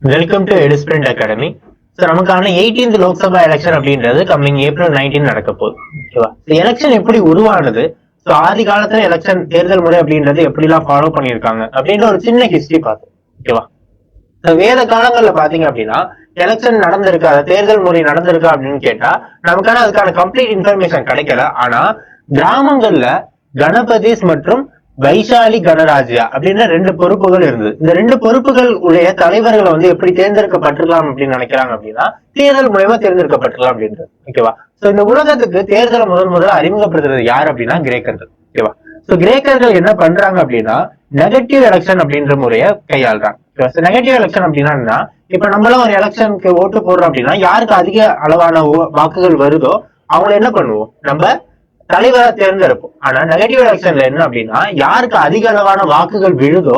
Welcome to எடுஸ்பிரிண்ட் academy. So நமக்கான 18th Lok Sabha election அப்படின்றது coming April 19 நடக்க போகுது. ஓகேவா? எலெக்ஷன் எப்படி உருவானது, ஸோ ஆதி காலத்துல எலெக்ஷன் தேர்தல் முறை அப்படின்றது எப்படிலாம் ஃபாலோ பண்ணியிருக்காங்க அப்படின்ற ஒரு சின்ன ஹிஸ்டரி பார்த்தோம். ஓகேவா? வேத காலங்கள்ல பாத்தீங்க அப்படின்னா எலெக்ஷன் நடந்திருக்கா, தேர்தல் முறை நடந்திருக்கா அப்படின்னு கேட்டா நமக்கான அதுக்கான கம்ப்ளீட் இன்ஃபர்மேஷன் கிடைக்கல. ஆனா கிராமங்கள்ல கணபதிஸ் மற்றும் வைசாலி கணராஜ்யா அப்படின்னு 2 பொறுப்புகள் இருந்தது. இந்த 2 பொறுப்புகள் உடைய தலைவர்களை எப்படி தேர்ந்தெடுக்கப்பட்டிருக்கலாம் அப்படின்னு நினைக்கிறாங்க அப்படின்னா தேர்தல் மூலமா தேர்ந்தெடுக்கப்பட்டிருக்கலாம் அப்படின்றது. ஓகேவா? சோ இந்த உலகத்துக்கு தேர்தலை முதல் அறிமுகப்படுத்துறது யார் அப்படின்னா கிரேக்கர்கள். ஓகேவா? சோ கிரேக்கர்கள் என்ன பண்றாங்க அப்படின்னா நெகட்டிவ் எலெக்ஷன் அப்படின்ற முறையை கையாளுறாங்க. நெகட்டிவ் எலெக்ஷன் அப்படின்னா இப்ப நம்மளும் ஒரு எலெக்ஷனுக்கு ஓட்டு போடுறோம் அப்படின்னா யாருக்கு அதிக அளவான வாக்குகள் வருதோ அவங்களை என்ன பண்ணுவோம், நம்ம தலைவரை தேர்ந்தெடுப்போம். ஆனா நெகட்டிவ் எலெக்ஷன்ல என்ன அப்படின்னா யாருக்கு அதிக அளவான வாக்குகள் விழுதோ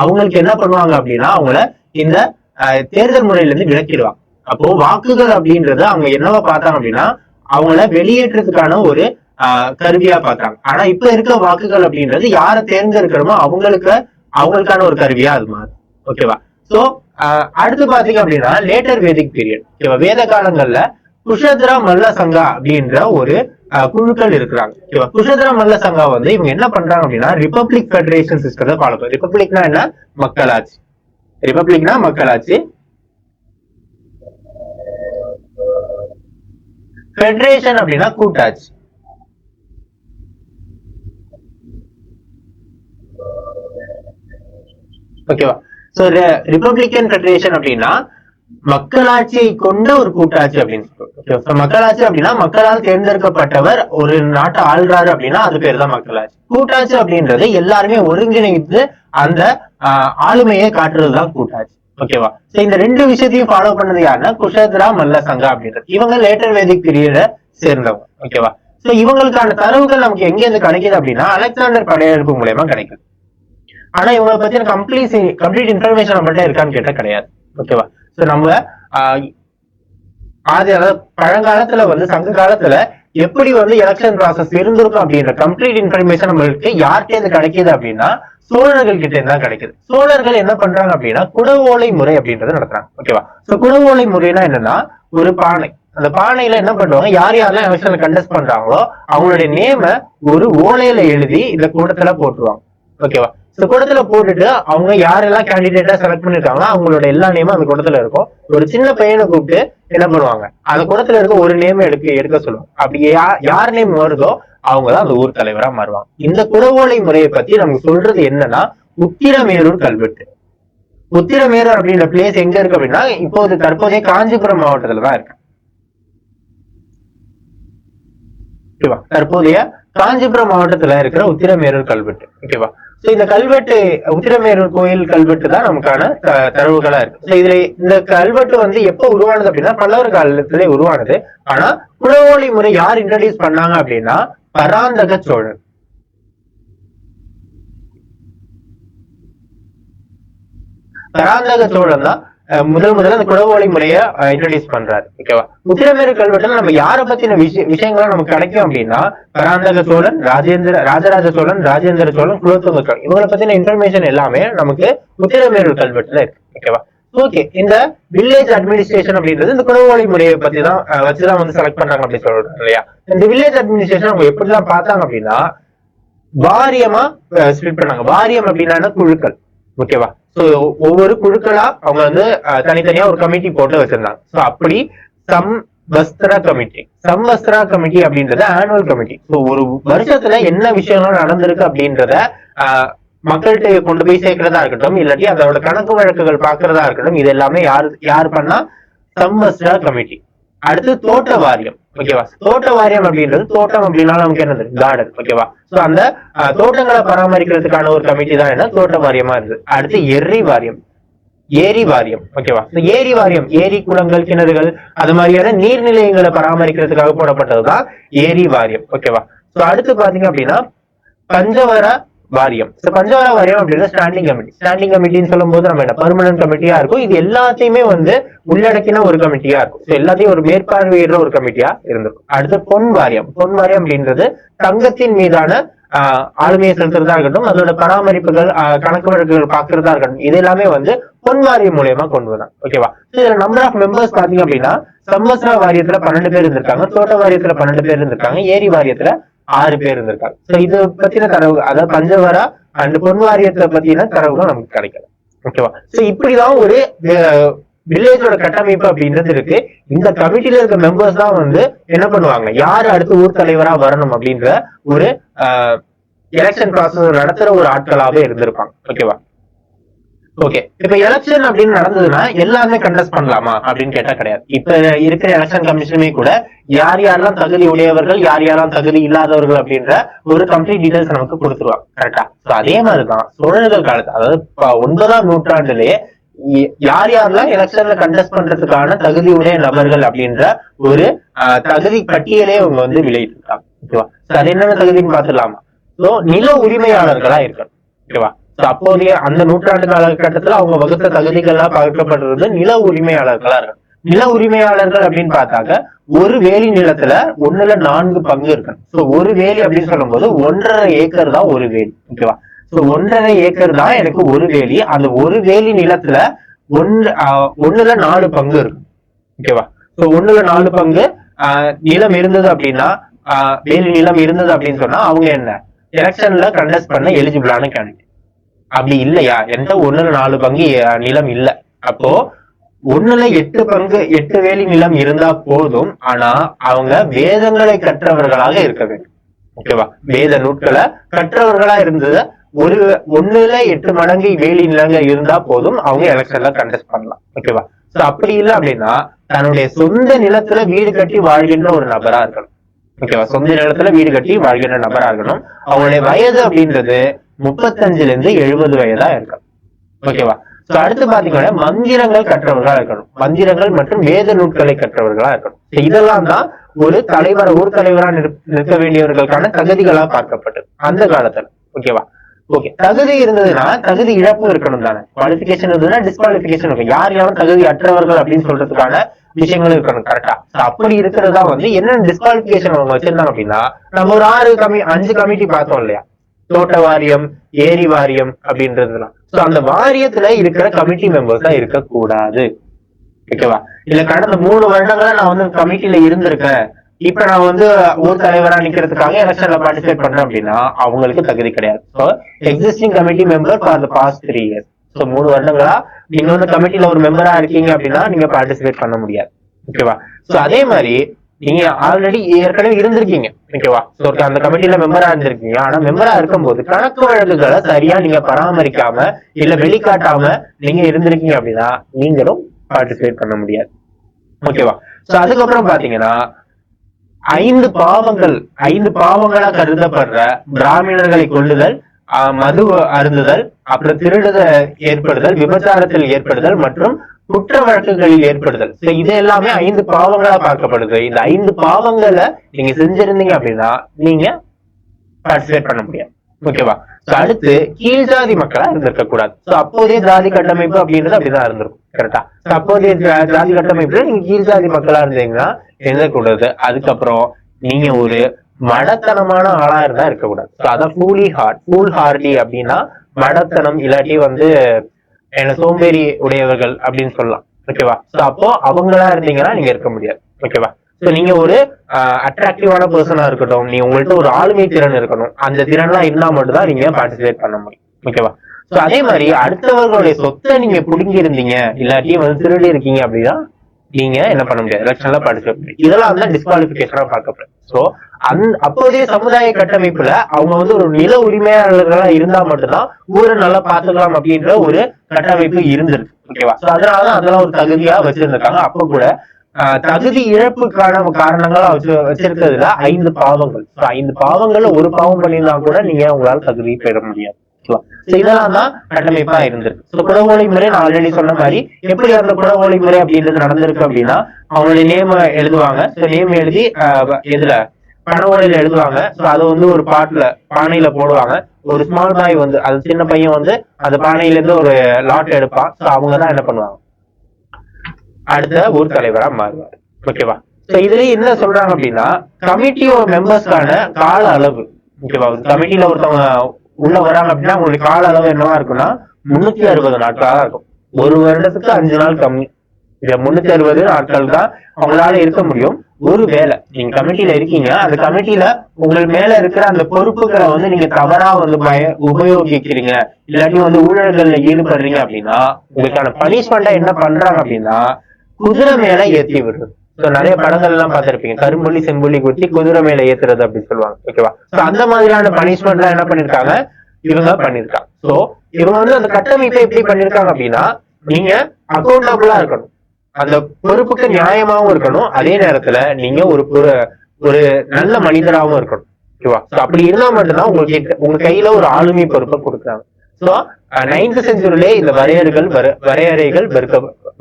அவங்களுக்கு என்ன பண்ணுவாங்க அப்படின்னா அவங்கள இந்த தேர்தல் முறையில இருந்து விலக்கிடுவாங்க. அப்போ வாக்குகள் அப்படின்றது அவங்க என்னவா பார்த்தாங்க அப்படின்னா அவங்கள வெளியேற்றதுக்கான ஒரு கருவியா பார்த்தாங்க. ஆனா இப்ப இருக்க வாக்குகள் அப்படின்றது யாரை தேர்ந்தெடுக்கிறோமோ அவங்களுக்கான ஒரு கருவியா அது மாறும். ஓகேவா? சோ அடுத்து பாத்தீங்க அப்படின்னா லேட்டர் வேதிக் பீரியட். ஓகேவா? வேத காலங்கள்ல குஷத்ரா மல்ல சங்கா அப்படின்ற ஒரு குழுக்கள் இருக்கிறாங்க. ஓகேவா? குஷத்ரா மல்ல சங்கா இவங்க என்ன பண்றாங்க அப்படின்னா ரிபப்ளிக் ஃபெடரேஷன் சிஸ்டத்தை ஃபாலோ பண்ணும். ரிபப்ளிக்னா என்ன? மக்களாட்சி. ரிபப்ளிக்னா மக்களாட்சி, ஃபெடரேஷன் அப்படின்னா கூட்டாட்சி. ஓகேவா? சோ ரிபப்ளிகன் ஃபெடரேஷன் அப்படின்னா மக்களாட்சியை கொண்ட ஒரு கூட்டாட்சி அப்படின்னு சொல்றோம். மக்களாட்சி அப்படின்னா மக்களால் தேர்ந்தெடுக்கப்பட்டவர் ஒரு நாட்டை ஆள்றாரு அப்படின்னா அது பேர் தான் மக்களாட்சி. கூட்டாட்சி அப்படின்றது எல்லாருமே ஒருங்கிணைந்து அந்த ஆளுமையை காட்டுறதுதான் கூட்டாட்சி. ஓகேவா? சோ இந்த 2 விஷயத்தையும் ஃபாலோ பண்ணது யாருன்னா குஷத்ரா மல்ல சங்கா அப்படின்றது. இவங்க லேட்டர் வேதிக் பீரியட சேர்ந்தவங்க. ஓகேவா? சோ இவங்களுக்கான தரவுகள் நமக்கு எங்க இருந்து கிடைக்குது அப்படின்னா அலெக்சாண்டர் படையெடுப்பு மூலமா கிடைக்குது. ஆனா இவங்களை பத்தின கம்ப்ளீட் இன்ஃபர்மேஷன் நம்மள்ட்ட இருக்கான்னு கேட்டா கிடையாது. ஓகேவா? சோ நம்ம பழங்காலத்துல சங்க காலத்துல எப்படி எலெக்ஷன் ப்ராசஸ் இருந்திருக்கும் அப்படின்ற கம்ப்ளீட் இன்ஃபர்மேஷன் நம்மளுக்கு யார்கிட்ட இருந்து கிடைக்குது அப்படின்னா சோழர்கள் கிட்ட இருந்து தான் கிடைக்குது. சோழர்கள் என்ன பண்றாங்க அப்படின்னா குடவோலை முறை அப்படின்றத நடத்துறாங்க. ஓகேவா? சோ குடவோலை முறைனா என்னன்னா ஒரு பானை, அந்த பானையில என்ன பண்ணுவாங்க, யார் யாரெல்லாம் எலெக்ஷன்ல கண்டெஸ்ட் பண்றாங்களோ அவங்களுடைய நேம ஒரு ஓலையில எழுதி இந்த கூடத்துல போட்டுருவாங்க. ஓகேவா? இந்த கூடத்துல போட்டுட்டு அவங்க யாரெல்லாம் கேண்டிடேட்டா செலக்ட் பண்ணிருக்காங்களோ அவங்களோட எல்லா நேமும் அந்த கூடத்துல இருக்கும். ஒரு சின்ன பையனை கூப்பிட்டு என்ன பண்ணுவாங்க, அந்த கூடத்துல இருக்க ஒரு நேம் எடுக்க சொல்லுவாங்க. அப்படி யார் நேம் வருதோ அவங்கதான் அந்த ஊர் தலைவரா மாறுவாங்க. இந்த குடவோலை முறையை பத்தி நமக்கு சொல்றது என்னன்னா உத்திரமேரூர் கல்வெட்டு. உத்திரமேரூர் அப்படின்ற பிளேஸ் எங்க இருக்கு அப்படின்னா இப்போது தற்போதைய காஞ்சிபுரம் மாவட்டத்துலதான் இருக்கு. ஓகேவா? தற்போதைய காஞ்சிபுரம் மாவட்டத்துல இருக்கிற உத்திரமேரூர் கல்வெட்டு. ஓகேவா? இந்த கல்வெட்டு உத்திரமேரூர் கோயில் கல்வெட்டு தான் நமக்கான தரவுகளா இருக்கு. இதுல இந்த கல்வெட்டு எப்ப உருவானது அப்படின்னா பல்லவர் காலத்திலே உருவானது. ஆனா குடவோலை முறை யார் இன்ட்ரோடியூஸ் பண்ணாங்க அப்படின்னா பராந்தக சோழன். பராந்தக சோழன் தான் முதல்ல அந்த குடவோலை முறைய இன்ட்ரோடியூஸ் பண்றாரு. ஓகேவா? உத்திரமேரூர் கல்வெட்டுல நம்ம யாரை பத்தின விஷயங்களும் நமக்கு கிடைக்கும் அப்படின்னா பராந்தக சோழன், ராஜராஜ சோழன், ராஜேந்திர சோழன், குலோத்துங்க சோழன், இவங்களை பத்தின இன்ஃபர்மேஷன் எல்லாமே நமக்கு உத்திரமேரூர் கல்வெட்டுல இருக்கு. ஓகேவா? ஓகே, இந்த வில்லேஜ் அட்மினிஸ்ட்ரேஷன் அப்படின்றது இந்த குடவோலை முறையை பத்தி தான் வச்சுதான் செலக்ட் பண்றாங்க அப்படின்னு சொல்றாங்க இல்லையா? இந்த வில்லேஜ் அட்மினிஸ்ட்ரேஷன் அவங்க எப்படிதான் பார்த்தாங்க அப்படின்னா வாரியமா ஸ்பிளிட் பண்ணாங்க. வாரியம் அப்படின்னா குழுக்கள். ஓகேவா? சோ ஒவ்வொரு குழுக்களா அவங்க தனித்தனியா ஒரு கமிட்டி போட்டு வச்சிருந்தாங்க. சோ அப்படி சம்வஸ்திரா கமிட்டி அப்படின்றது ஆனுவல் கமிட்டி. சோ ஒரு வருஷத்துல என்ன விஷயம்லாம் நடந்திருக்கு அப்படின்றத மக்கள்கிட்ட கொண்டு போய் சேர்க்கிறதா இருக்கட்டும், இல்லாட்டி அதோட கணக்கு வழக்குகள் பாக்குறதா இருக்கட்டும், இது எல்லாமே யாரு பண்ணா சம்வஸ்திரா கமிட்டி. அடுத்து தோட்ட வாரியம். ஓகேவா? தோட்ட வாரியம் அப்படின்றது தோட்டம் அப்படின்னா நமக்கு என்னது, கார்டன். ஓகேவா? சோ அந்த தோட்டங்களை பராமரிக்கிறதுக்கான ஒரு கமிட்டி தான் என்ன தோட்ட வாரியமா இருக்கு. அடுத்து ஏரி வாரியம். ஓகேவா? ஏரி வாரியம் ஏரி, குளங்கள், கிணறுகள் அது மாதிரியான நீர்நிலையங்களை பராமரிக்கிறதுக்காக போடப்பட்டதுதான் ஏரி வாரியம். ஓகேவா? சோ அடுத்து பாத்தீங்க அப்படின்னா பஞ்சவர வாரியம். பஞ்சவர வாரியம் அப்படின்னா ஸ்டாண்டிங் கமிட்டி. ஸ்டாண்டிங் கமிட்டின்னு சொல்லும் போது நம்ம என்ன பெர்மனன்ட் கமிட்டியா இருக்கும். இது எல்லாத்தையுமே உள்ளடக்கின ஒரு கமிட்டியா இருக்கும். எல்லாத்தையும் ஒரு மேற்பார்வையிடுற ஒரு கமிட்டியா இருந்திருக்கும். அடுத்து பொன் வாரியம் அப்படின்றது தங்கத்தின் மீதான ஆளுமையை செலுத்துறதா இருக்கட்டும், அதோட பராமரிப்புகள், கணக்கு வழக்குகள் பாக்குறதா இருக்கட்டும், இது எல்லாமே வந்து பொன் வாரியம் மூலியமா கொண்டு வரும். ஓகேவா? இதுல நம்பர் ஆஃப் மெம்பர்ஸ் பாத்தீங்க அப்படின்னா சம்பத்சரா வாரியத்துல 12 பேர் இருந்திருக்காங்க, தோட்ட வாரியத்துல 12 பேர் இருந்திருக்காங்க, ஏரி வாரியத்துல 6 பேர் இருந்திருக்காங்க. சோ இது பத்தின தரவு, அதாவது பஞ்சவரா அண்ட் பொன் வாரியத்தை பத்தின தரவுகள் நமக்கு கிடைக்கல. ஓகேவா? சோ இப்படிதான் ஒரு வில்லேஜோட கட்டமைப்பு அப்படின்றது இருக்கு. இந்த கமிட்டில இருக்க மெம்பர்ஸ் தான் வந்து என்ன பண்ணுவாங்க, யாரு அடுத்து ஊர் தலைவரா வரணும் அப்படின்ற ஒரு எலெக்ஷன் ப்ராசஸ் நடத்துற ஒரு ஆட்களாவே இருந்திருப்பாங்க. ஓகேவா? ஓகே, இப்ப எலெக்ஷன் அப்படின்னு நடந்ததுன்னா எல்லாருமே கண்டெஸ்ட் பண்ணலாமா அப்படின்னு கேட்டா கிடையாது. இப்ப இருக்கிற எலெக்ஷன் கமிஷனுமே கூட யார் யாரெல்லாம் தகுதி உடையவர்கள், யார் யாரெல்லாம் தகுதி இல்லாதவர்கள் அப்படின்ற ஒரு கம்ப்ளீட் டீடைல்ஸ் நமக்கு கொடுத்துருவாங்க. கரெக்டா? அதே மாதிரிதான் சோழர்கள் காலத்து, அதாவது 9ஆம் நூற்றாண்டுலயே யார் யாரெல்லாம் எலெக்ஷன்ல கண்டெஸ்ட் பண்றதுக்கான தகுதி உடைய நபர்கள் அப்படின்ற ஒரு தகுதி பட்டியலே அவங்க வந்து வெளியிட்டிருக்காங்க. ஓகேவா? அது என்னென்ன தகுதின்னு பாத்துடலாமா? சோ நில உரிமையாளர்களா இருக்கணும். ஓகேவா? அப்போதைய அந்த நூற்றாண்டு காலகட்டத்துல அவங்க வகுத்த தகுதிகள்லாம் பார்க்கப்படுறது நில உரிமையாளர்களா இருக்கு. நில உரிமையாளர்கள் அப்படின்னு பார்த்தாக்க ஒரு வேலி நிலத்துல 1/4 பங்கு இருக்கு. சோ ஒரு வேலி அப்படின்னு சொல்லும் போது 1.5 ஏக்கர் தான் ஒரு வேலி. ஓகேவா? சோ 1.5 ஏக்கர் தான் எனக்கு ஒரு வேலி. அந்த ஒரு வேலி நிலத்துல 1/4 பங்கு இருக்கு. ஓகேவா? சோ 1/4 பங்கு நிலம் இருந்தது அப்படின்னா, வேலி நிலம் இருந்தது அப்படின்னு சொன்னா அவங்க என்ன எலெக்ஷன்ல கண்டெஸ்ட் பண்ண எலிஜிபிளான கேண்டிடேட். அப்படி இல்லையா, என்கிட்ட 1/4 பங்கு நிலம் இல்ல, அப்போ 1/8 பங்கு 8 வேலி நிலம் இருந்தா போதும். ஆனா அவங்க வேதங்களை கற்றவர்களாக இருக்க வேண்டும். ஓகேவா? வேத நூட்களை கற்றவர்களா இருந்தது 1/8 மடங்கு வேலி நிலங்கள் இருந்தா போதும், அவங்க எலெக்ஷன்ல கண்டெஸ்ட் பண்ணலாம். ஓகேவா? சோ அப்படி இல்லை அப்படின்னா தன்னுடைய சொந்த நிலத்துல வீடு கட்டி வாழ்கின்ற ஒரு நபரா இருக்கணும். ஓகேவா? சொந்த நிலத்துல வீடு கட்டி வாழ்கின்ற நபரா இருக்கணும். அவங்களுடைய வயது அப்படின்றது 35 இருந்து 70 வயதா இருக்கணும். ஓகேவா? சோ அடுத்து பாத்தீங்கன்னா மந்திரங்கள் கற்றவர்களா இருக்கணும். மந்திரங்கள் மற்றும் வேத நூட்களை கற்றவர்களா இருக்கணும். இதெல்லாம் தான் ஒரு தலைவர், ஊர் தலைவரா நிற்க வேண்டியவர்களுக்கான தகுதிகளா பார்க்கப்பட்டது அந்த காலத்துல. ஓகேவா? ஓகே, தகுதி இருந்ததுன்னா தகுதி இழப்பு இருக்கணும் தானே. குவாலிபிகேஷன் இருந்ததுன்னா டிஸ்குவாலிபிகேஷன் இருக்கும். யார் யாரும் தகுதி அற்றவர்கள் அப்படின்னு சொல்றதுக்கான விஷயங்களும் இருக்கணும். கரெக்டா? அப்படி இருக்கிறதா வந்து என்ன டிஸ்குவாலிபிகேஷன் அவங்க வச்சிருந்தாங்க அப்படின்னா, நம்ம ஒரு 5 கமிட்டி பார்த்தோம் இல்லையா, தோட்ட வாரியம், ஏரி வாரியம் அப்படின்றதுலாம். சோ அந்த வாரியத்துல இருக்கிற கமிட்டி மெம்பர்ஸ் தான் இருக்கக்கூடாது. ஓகேவா? இல்ல கடந்த 3 வருடங்களா நான் வந்து கமிட்டில இருந்திருக்கேன், இப்ப நான் வந்து ஊர் தலைவரா நிக்கிறதுக்காக எலெக்ஷன்ல பார்ட்டிசிபேட் பண்றேன் அப்படின்னா அவங்களுக்கு தகுதி கிடையாது. So existing committee member for the past 3 years. So 3 வருடங்களா நீங்க வந்து கமிட்டில ஒரு மெம்பரா இருக்கீங்க அப்படின்னா நீங்க பார்ட்டிசிபேட் பண்ண முடியாது. ஓகேவா? சோ அதே மாதிரி நீங்க ஆல்ரெடி ஏற்கனவே இருந்திருக்கீங்க. ஓகேவா? சோ அந்த கமிட்டில மெம்பரா இருந்திருக்கீங்க. ஆனா மெம்பரா இருக்கும்போது கணக்கு வழக்குகளை சரியா நீங்க பராமரிக்காம இல்ல வெளிக்காட்டாம நீங்க இருந்திருக்கீங்க அப்படின்னா நீங்களும் பார்ட்டிசிபேட் பண்ண முடியாது. ஓகேவா? சோ அதுக்கப்புறம் பாத்தீங்கன்னா 5 பாவங்களா கருதப்படுற பிராமணர்களை கொல்லுதல், மது அருந்துதல், அப்புறம் திருடுதல் ஏற்படுதல், விபச்சாரத்தில் ஏற்படுதல் மற்றும் குற்ற வழக்குகளில் ஏற்படுதல். இது எல்லாமே 5 பாவங்களா பார்க்கப்படுது. இந்த 5 பாவங்களை நீங்க செஞ்சிருந்தீங்க அப்படின்னா நீங்க பார்ட்டிசிபேட் பண்ண முடியாது. ஓகேவா? அடுத்து கீழ் ஜாதி மக்களா இருந்திருக்க கூடாது. அப்போதைய ஜாதி கட்டமைப்பு அப்படின்றது அப்படிதான் இருந்திருக்கும். கரெக்டா? அப்போதைய ஜாதி கட்டமைப்புல நீங்க கீழ் ஜாதி மக்களா இருந்தீங்கன்னா எழுதக்கூடாது. அதுக்கப்புறம் நீங்க ஒரு மடத்தனமான ஆளா இருந்தா இருக்கக்கூடாது. அதான் ஃபூல் ஹார்டி அப்படின்னா மடத்தனம், இல்லாட்டி வந்து என்ன சோம்பேறி உடையவர்கள் அப்படின்னு சொல்லலாம். ஓகேவா? அப்போ அவங்களா இருந்தீங்கன்னா நீங்க இருக்க முடியாது. ஓகேவா? நீங்க ஒரு அட்ராக்டிவான பர்சனா இருக்கட்டும், நீ உங்கள்ட்ட ஒரு ஆளுமை திறன் இருக்கணும். அந்த திறன்லாம் இருந்தா மட்டும் தான் நீங்க பார்ட்டிசிபேட் பண்ண முடியும். ஓகேவா? சோ அதே மாதிரி அடுத்தவர்களுடைய சொத்தை நீங்க புடுங்கி இருந்தீங்க இல்லாட்டி வந்து திருடி இருக்கீங்க அப்படின்னா நீங்க என்ன பண்ண முடியாது, எலெக்ஷன்ல பார்ட்டிசிபேட் பண்ண. இதெல்லாம் வந்து டிஸ்குவாலிபிகேஷனா பார்க்கப்படும். சோ அப்போதைய சமுதாய கட்டமைப்புல அவங்க வந்து ஒரு நில உரிமையாளர்களா இருந்தா மட்டும்தான் ஊரை நல்லா பாத்துக்கலாம் அப்படின்ற ஒரு கட்டமைப்பு இருந்திருக்கு. ஓகேவா? சோ அதனாலதான் அதெல்லாம் ஒரு தகுதியா வச்சிருந்திருக்காங்க. அப்ப கூட தகுதி இழப்புக்கான காரணங்களா வச்சிருக்கிறதுல 5 பாவங்கள். 5 பாவங்கள்ல ஒரு பாவம் பண்ணியிருந்தா கூட நீங்க உங்களால தகுதி பெற முடியாது. இதெல்லாம் தான் கட்டமைப்பா இருந்திருக்கு. குடவோலை முறை நான் ஆல்ரெடி சொன்ன மாதிரி எப்படி அந்த குடவோலை முறை அப்படின்றது நடந்திருக்கு அப்படின்னா அவங்களுடைய நேம் எழுதுவாங்க. நேம் எழுதி எதுல பணவோலையில எழுதுவாங்க. அதை வந்து ஒரு பானையில போடுவாங்க. ஒரு ஸ்மால் பாய் வந்து அது சின்ன பையன் வந்து அந்த பானையில இருந்து ஒரு லாட் எடுப்பான். அவங்கதான் என்ன பண்ணுவாங்க, அடுத்த ஊர் தலைவரா மாறுவார். ஓகேவா? இதுல என்ன சொல்றாங்க அப்படின்னா கமிட்டி மெம்பர்ஸ்க்கான கால அளவு. ஓகேவா. கமிட்டில ஒருத்தவங்க உள்ள வராங்க அப்படின்னா உங்களுக்கு கால அளவு என்னவா இருக்கும்னா 360 நாட்களா இருக்கும். ஒரு வருடத்துக்கு 5 நாள் கம்மி. இந்த 360 நாட்கள் தான் அவங்களால இருக்க முடியும். ஒரு வேலை நீங்க கமிட்டில இருக்கீங்க, அந்த கமிட்டில உங்கள் மேல இருக்கிற அந்த பொறுப்புகளை வந்து நீங்க தவறா வந்து உபயோகிக்கிறீங்க, இல்லாட்டி வந்து ஊழல்கள்ல ஈடுபடுறீங்க அப்படின்னா உங்களுக்கான பனிஷ்மெண்டா என்ன பண்றாங்க அப்படின்னா குதிரை மேல ஏத்தி விடுறது. நிறைய படங்கள் எல்லாம் பார்த்திருப்பீங்க, கரும்புள்ளி செம்புள்ளி குத்தி குதிரை மேல ஏத்துறது அப்படின்னு சொல்லுவாங்க. ஓகேவா. அந்த மாதிரியான பனிஷ்மெண்ட் எல்லாம் என்ன பண்ணிருக்காங்க, இவங்க பண்ணிருக்காங்க. சோ இவங்க வந்து அந்த கட்டமைப்பை எப்படி பண்ணிருக்காங்க அப்படின்னா நீங்க அக்கௌண்டபிளா இருக்கணும், அந்த பொறுப்புக்கு நியாயமாவும் இருக்கணும், அதே நேரத்துல நீங்க ஒரு நல்ல மனிதராகவும் இருக்கணும். ஓகேவா. அப்படி இருந்தா மட்டும்தான் உங்களுக்கு உங்க கையில ஒரு ஆளுமை பொறுப்பை கொடுக்குறாங்க. சோ 9th செஞ்சுரியிலே இந்த வரையறைகள்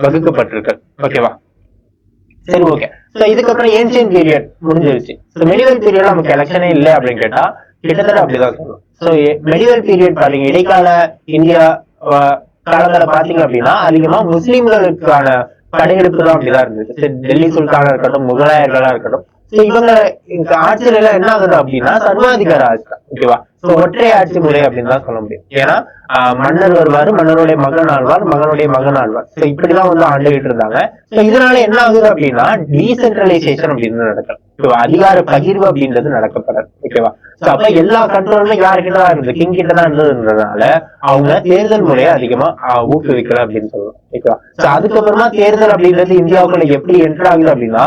வகுக்கப்பட்டிருக்கு. ஓகேவா. சரி, ஓகே. சோ இதுக்கப்புறம் ஏன்ஷியன்ட் பீரியட் முடிஞ்சிருச்சு. சோ மெடிவல் பீரியட் நமக்கு எலெக்ஷனே இல்லை அப்படின்னு கேட்டா கிட்டத்தட்ட அப்படிதான் சொல்லணும். சோ மெடிவல் பீரியட் பாருங்க, இடைக்கால இந்தியா காலங்களை பாத்தீங்க அப்படின்னா அதிகமா முஸ்லிம்களுக்கான படையெடுப்பு தான் அப்படிதான் இருந்துச்சு. டெல்லி சுல்தானா இருக்கட்டும், முகலாயர்களா இருக்கட்டும், இவங்க ஆட்சியில எல்லாம் என்ன ஆகுது அப்படின்னா சர்வாதிகார ஆட்சி. ஓகேவா. சோ ஒற்றை ஆட்சி முறை அப்படின்னு தான் சொல்ல முடியும். ஏன்னா மன்னர் வருவாரு, மன்னருடைய மகன் ஆழ்வார், மகனுடைய மகன் ஆழ்வார். சோ இப்படிதான் வந்து ஆண்டுகிட்டு இருந்தாங்க. சோ இதனால என்ன ஆகுது அப்படின்னா டீசென்ட்ரலைசேஷன் அப்படின்னு நடக்கும். அதிகார பகிர்வு அப்படின்றது நடக்கப்படாது. ஓகேவா. சோ அப்ப எல்லா கண்ட்ரோலுமே யாருக்கிட்ட தான் இருந்தது, கிங் கிட்ட தான் இருந்ததுன்றதுனால அவங்க தேர்தல் முறையை அதிகமா ஊக்குவிக்கல அப்படின்னு சொல்லலாம். ஓகேவா. சோ அதுக்கப்புறமா தேர்தல் அப்படின்றது இந்தியாவுக்குள்ள எப்படி என்டர் ஆகுது அப்படின்னா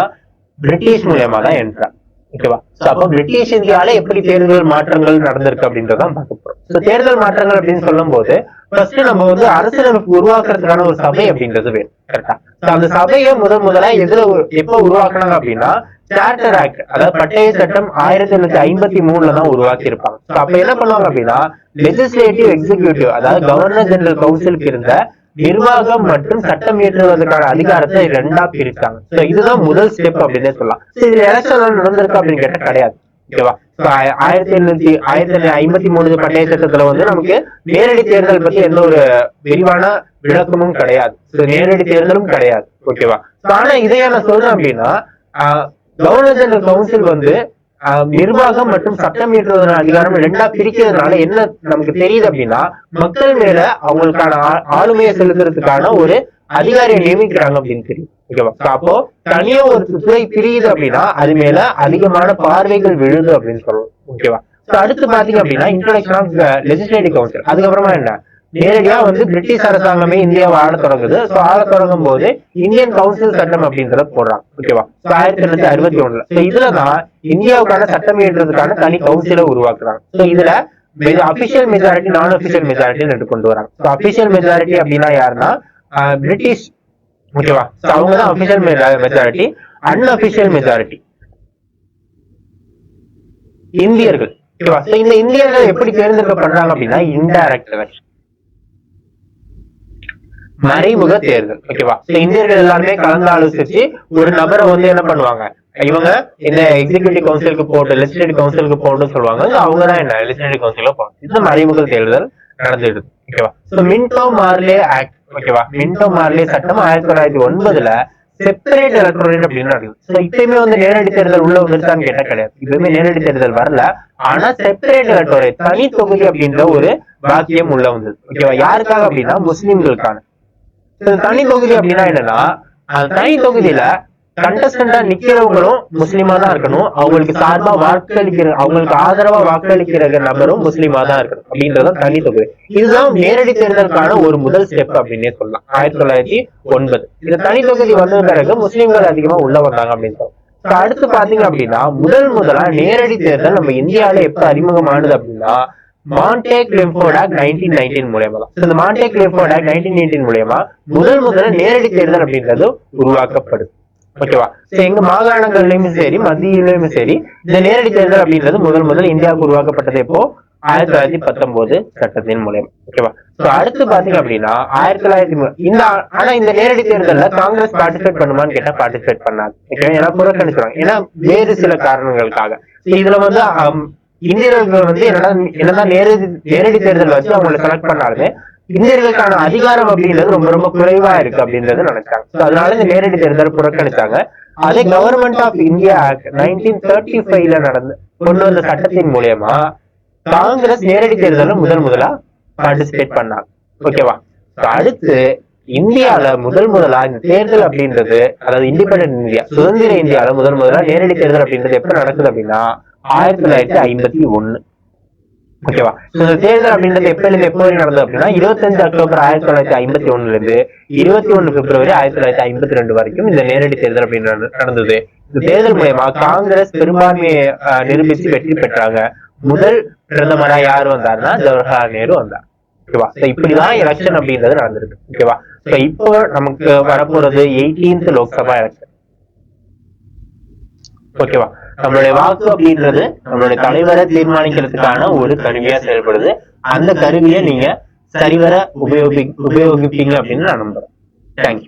பிரிட்டிஷ் மூலியமா தான் என்ட்ரா. ஓகேவா. அப்ப பிரிட்டிஷ் இந்தியால எப்படி தேர்தல் மாற்றங்கள் நடந்திருக்கு அப்படின்றதான் பார்க்க போறோம். சோ தேர்தல் மாற்றங்கள் அப்படின்னு சொல்லும் போது ஃபர்ஸ்ட் நம்ம வந்து அரசியலமைப்பு உருவாக்குறதுக்கான ஒரு சபை அப்படின்றது வேணும். கரெக்டா. அந்த சபையை முதலா எப்ப உருவாக்குனாங்க அப்படின்னா சார்ட்டர் ஆக்ட், அதாவது பட்டய சட்டம் 1853 தான் உருவாக்கி இருப்பாங்க. அப்ப என்ன பண்ணுவாங்க அப்படின்னா லெஜிஸ்லேட்டிவ், எக்ஸிகியூட்டிவ், அதாவது கவர்னர் ஜெனரல் கவுன்சிலுக்கு இருந்த நிர்வாகம் மற்றும் சட்டம் இயற்றுவதற்கான அதிகாரத்தை 2ஆ பிரிச்சாங்க. இதுதான் முதல் ஸ்டெப் அப்படின்னு சொல்லலாம். இதுல எலெக்ஷன் நடந்திருக்கு அப்படின்னு கேட்டா கிடையாது. ஓகேவா. 1853 பட்டய சட்டத்துல வந்து நமக்கு நேரடி தேர்தல் பத்தி எந்த ஒரு விரிவான விளக்கமும் கிடையாது, நேரடி தேர்தலும் கிடையாது. ஓகேவா. ஆனா இதையா நான் சொல்றேன் அப்படின்னா கவர்னர் ஜெனரல் கவுன்சில் வந்து நிர்வாகம் மற்றும் சட்டம் இயற்றுவதற்கான அதிகாரம் 2ஆ பிரிக்கிறதுனால என்ன நமக்கு தெரியுது அப்படின்னா மக்கள் மேல அவங்களுக்கான ஆளுமையை செலுத்துறதுக்கான ஒரு அதிகாரியை நியமிக்கிறாங்க அப்படின்னு தெரியும். ஓகேவா. அப்போ தனியா ஒரு துறை பிரியுது அப்படின்னா அது மேல அதிகமான பார்வைகள் விழுது அப்படின்னு சொல்லணும். ஓகேவா. அடுத்து பாத்தீங்க அப்படின்னா இன்ட்ரோடக்ஷன் ஆஃப் லெஜிஸ்லேட்டிவ் கவுன்சில். அதுக்கப்புறமா என்ன நேரடியா வந்து பிரிட்டிஷ் அரசாங்கமே இந்தியாவை ஆள தொடங்குது. ஆள தொடங்கும் போது இந்தியன் கவுன்சில் சட்டம் அப்படின்றத போடுறாங்க. ஓகேவா. 1861 இதுலதான் இந்தியாவுக்கான சட்டம் இயற்றுறதுக்கான தனி கவுன்சிலை உருவாக்குறாங்க. இதுல அபிஷியல் மெஜாரிட்டி, நான் அபிஷியல் மெஜாரிட்டி கொண்டு வராங்க. அபிஷியல் மெஜாரிட்டி அப்படின்னா யாருன்னா பிரிட்டிஷ். ஓகேவா. அவங்கதான் அபிஷியல் மெஜாரிட்டி. அன்அபிஷியல் மெஜாரிட்டி இந்தியர்கள். ஓகேவா. இந்த இந்தியர்கள் எப்படி தேர்ந்தெடுக்கப்படுறாங்க அப்படின்னா இன்டைரக்ட் எலெக்ஷன், மறைமுக தேர்தல். ஓகேவா. இந்தியர்கள் எல்லாருமே கலந்து ஆலோசிச்சு ஒரு நபரை வந்து என்ன பண்ணுவாங்க, இவங்க இந்த எக்ஸிகியூட்டிவ் கவுன்சிலுக்கு போட்டு லெஜிஸ்லேட்டிவ் கவுன்சிலுக்கு போட்டு சொல்லுவாங்க. அவங்கதான் என்ன லெஜிஸ்லேட்டிவ் கவுன்சிலுக்கு போகணும். இந்த மறைமுக தேர்தல் நடந்துடுது. ஓகேவா. Minto Morley act. ஓகேவா. மின்டோ மார்லே சட்டம் 1909 செப்பரேட் எலக்டோரேட் அப்படின்னு நடக்குது. இப்பயுமே வந்து நேரடி தேர்தல் உள்ள வந்துருச்சான்னு கேட்டா கிடையாது. இப்பயுமே நேரடி தேர்தல் வரல. ஆனா செப்பரேட் எலக்டோரேட், தனி தொகுதி அப்படின்ற ஒரு வாக்கியம் உள்ள வந்தது. ஓகேவா. யாருக்காக அப்படின்னா முஸ்லிம்களுக்கான தனி தொகுதி. அப்படின்னா என்னன்னா தனி தொகுதியில கண்டஸ்டண்டா நிக்கிறவங்களும் முஸ்லிமா தான் இருக்கணும், அவங்களுக்கு சார்பா அவங்களுக்கு ஆதரவா வாக்களிக்கிற நபரும் முஸ்லிமா தான் இருக்கணும் அப்படின்றத தனி தொகுதி. இதுதான் நேரடி தேர்தலுக்கான ஒரு முதல் ஸ்டெப் அப்படின்னே சொல்லலாம். 1909 இந்த தனி தொகுதி வந்த பிறகு முஸ்லிம்கள் அதிகமா உள்ள வந்தாங்க அப்படின்னு சொல்லலாம். அடுத்து பாத்தீங்க அப்படின்னா முதலா நேரடி தேர்தல் நம்ம இந்தியாவில எப்ப அறிமுகமானது அப்படின்னா மான்டேக்-லிம்பர்ட் ஆக்ட் 1919 மூலமா தான். இந்த மான்டேக்-லிம்பர்ட் ஆக்ட் 1918 மூலமா முதல்ல நேரடி தேர்தல் அப்படின்றது உருவாக்கப்படுது. ஓகேவா. எங்க மாகாணங்கள்லயும் சரி மத்தியிலும் சரி இந்த நேரடி தேர்தல் அப்படின்றது முதல் இந்தியாவுக்கு உருவாக்கப்பட்டது எப்போ 1919 சட்டத்தின் மூலம். ஓகேவா. அடுத்து பாத்தீங்க அப்படின்னா 1900 ஆனா இந்த நேரடி தேர்தல்ல காங்கிரஸ் பார்ட்டிசிபேட் பண்ணுமான்னு கேட்டா பார்ட்டிசிபேட் பண்ணாது. ஏன்னா புறக்கணிச்சுறாங்க, ஏன்னா வேறு சில காரணங்களுக்காக. இதுல வந்து இந்தியர்கள் வந்து என்னதான் நேரடி தேர்தல் வச்சு அவங்களை செலக்ட் பண்ணாலுமே இந்தியர்களுக்கான அதிகாரம் அப்படின்றது ரொம்ப குறைவா இருக்கு அப்படின்றது நினைச்சாங்க. அதனால இந்த நேரடி தேர்தல் புறக்கணிச்சாங்க. அதே கவர்மெண்ட் ஆஃப் இந்தியா ஆக்ட் 1935 கொண்டு வந்த சட்டத்தின் மூலமா காங்கிரஸ் நேரடி தேர்தலில் முதலா பார்ட்டிசிபேட் பண்ணாங்க. ஓகேவா? அடுத்து இந்தியால முதலா இந்த தேர்தல் அப்படின்றது, அதாவது இண்டிபெண்டன்ட் இந்தியா, சுதந்திர இந்தியால முதலா நேரடி தேர்தல் அப்படின்றது எப்ப நடக்குது அப்படின்னா 1951. ஓகேவா? இந்த தேர்தல் அப்படின்றது எப்ப நடந்தது அப்படின்னா 25 அக்டோபர் 1951 இருந்து 21 பிப்ரவரி 1952 வரைக்கும் இந்த நேரடி தேர்தல் அப்படின்னு நடந்தது. இந்த தேர்தல் மூலமா காங்கிரஸ் பெரும்பான்மையை நிரூபிச்சு வெற்றி பெற்றாங்க. முதல் பிரதமரா யாரு வந்தாருன்னா ஜவஹர்லால் நேரு வந்தார். ஓகேவா? இப்படிதான் எலெக்ஷன் அப்படின்றது நடந்திருக்கு. ஓகேவா? இப்போ நமக்கு வரப்போறது 18th லோக்சபா எலெக்ஷன். ஓகேவா? நம்மளுடைய வாக்கு அப்படின்றது நம்மளுடைய தலைவரை தீர்மானிக்கிறதுக்கான ஒரு கருவியா செயல்படுது. அந்த கருவியை நீங்க சரிவர உபயோகிப்பீங்க அப்படின்னு நான் நம்புறேன். தேங்க்யூ.